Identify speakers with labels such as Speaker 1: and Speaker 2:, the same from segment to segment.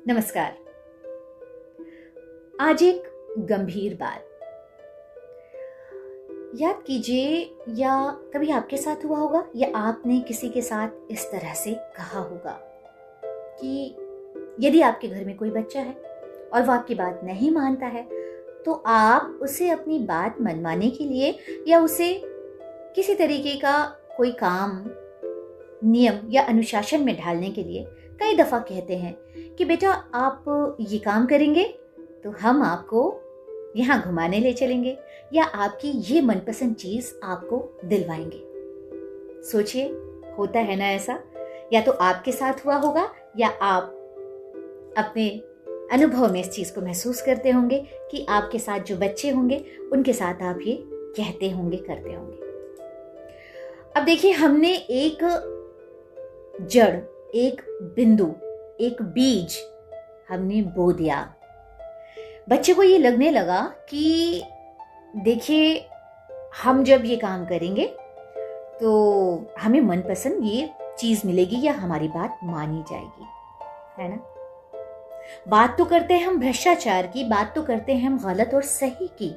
Speaker 1: नमस्कार। आज एक गंभीर बात याद कीजिए, या कभी आपके साथ हुआ होगा या आपने किसी के साथ इस तरह से कहा होगा कि यदि आपके घर में कोई बच्चा है और वो आपकी बात नहीं मानता है तो आप उसे अपनी बात मनवाने के लिए या उसे किसी तरीके का कोई काम नियम या अनुशासन में ढालने के लिए कई दफा कहते हैं कि बेटा आप ये काम करेंगे तो हम आपको यहाँ घुमाने ले चलेंगे या आपकी ये मनपसंद चीज आपको दिलवाएंगे। सोचिए, होता है ना ऐसा? या तो आपके साथ हुआ होगा या आप अपने अनुभव में इस चीज को महसूस करते होंगे कि आपके साथ जो बच्चे होंगे उनके साथ आप ये कहते होंगे, करते होंगे। अब देखिए, हमने एक जड़, एक बिंदु, एक बीज हमने बो दिया। बच्चे को ये लगने लगा कि देखिए, हम जब ये काम करेंगे तो हमें मनपसंद ये चीज मिलेगी या हमारी बात मानी जाएगी, है ना? बात तो करते हैं हम भ्रष्टाचार की, बात तो करते हैं हम गलत और सही की,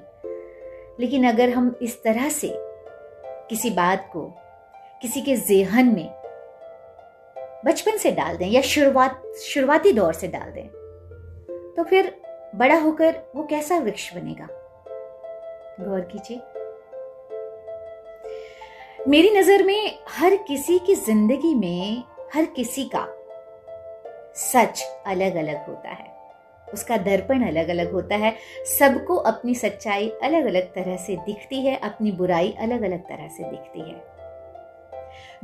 Speaker 1: लेकिन अगर हम इस तरह से किसी बात को किसी के ज़हन में बचपन से डाल दें या शुरुआती दौर से डाल दें तो फिर बड़ा होकर वो कैसा वृक्ष बनेगा? गौर कीजिए। मेरी नजर में हर किसी की जिंदगी में हर किसी का सच अलग अलग होता है, उसका दर्पण अलग अलग होता है। सबको अपनी सच्चाई अलग अलग तरह से दिखती है, अपनी बुराई अलग अलग तरह से दिखती है।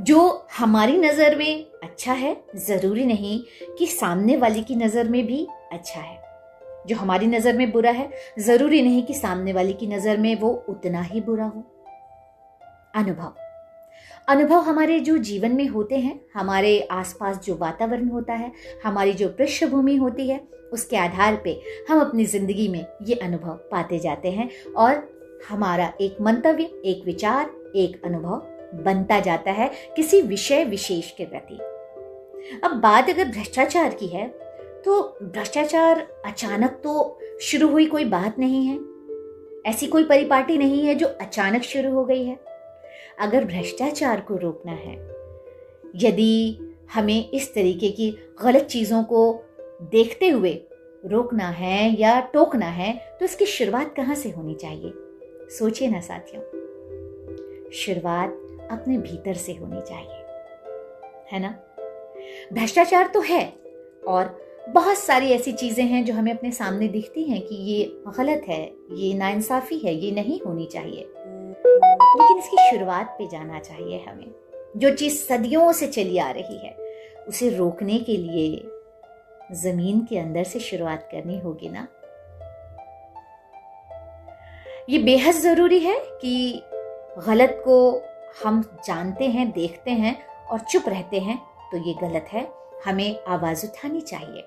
Speaker 1: जो हमारी नजर में अच्छा है जरूरी नहीं कि सामने वाले की नजर में भी अच्छा है। जो हमारी नजर में बुरा है जरूरी नहीं कि सामने वाले की नजर में वो उतना ही बुरा हो। अनुभव हमारे जो जीवन में होते हैं, हमारे आसपास जो वातावरण होता है, हमारी जो पृष्ठभूमि होती है, उसके आधार पे हम अपनी जिंदगी में ये अनुभव पाते जाते हैं और हमारा एक मंतव्य, एक विचार, एक अनुभव बनता जाता है किसी विषय विशेष के प्रति। अब बात अगर भ्रष्टाचार की है तो भ्रष्टाचार अचानक तो शुरू हुई कोई बात नहीं है। ऐसी कोई परिपाटी नहीं है जो अचानक शुरू हो गई है। अगर भ्रष्टाचार को रोकना है, यदि हमें इस तरीके की गलत चीजों को देखते हुए रोकना है या टोकना है तो इसकी शुरुआत कहाँ से होनी चाहिए? सोचिए ना साथियों, शुरुआत अपने भीतर से होनी चाहिए, है ना? भ्रष्टाचार तो है और बहुत सारी ऐसी चीजें हैं जो हमें अपने सामने दिखती हैं कि ये गलत है, ये नाइंसाफी है, ये नहीं होनी चाहिए, लेकिन इसकी शुरुआत पे जाना चाहिए हमें। जो चीज सदियों से चली आ रही है उसे रोकने के लिए जमीन के अंदर से शुरुआत करनी होगी ना। ये बेहद जरूरी है कि गलत को हम जानते हैं, देखते हैं और चुप रहते हैं तो ये गलत है, हमें आवाज उठानी चाहिए।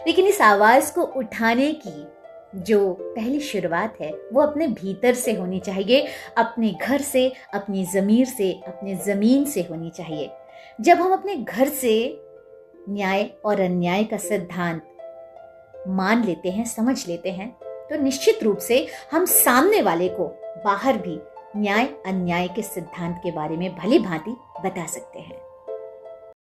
Speaker 1: लेकिन इस आवाज को उठाने की जो पहली शुरुआत है वो अपने भीतर से होनी चाहिए, अपने घर से, अपनी ज़मीर से, अपने ज़मीन से होनी चाहिए। जब हम अपने घर से न्याय और अन्याय का सिद्धांत मान लेते हैं, समझ लेते हैं, तो निश्चित रूप से हम सामने वाले को बाहर भी न्याय अन्याय के सिद्धांत के बारे में भली भांति बता सकते हैं।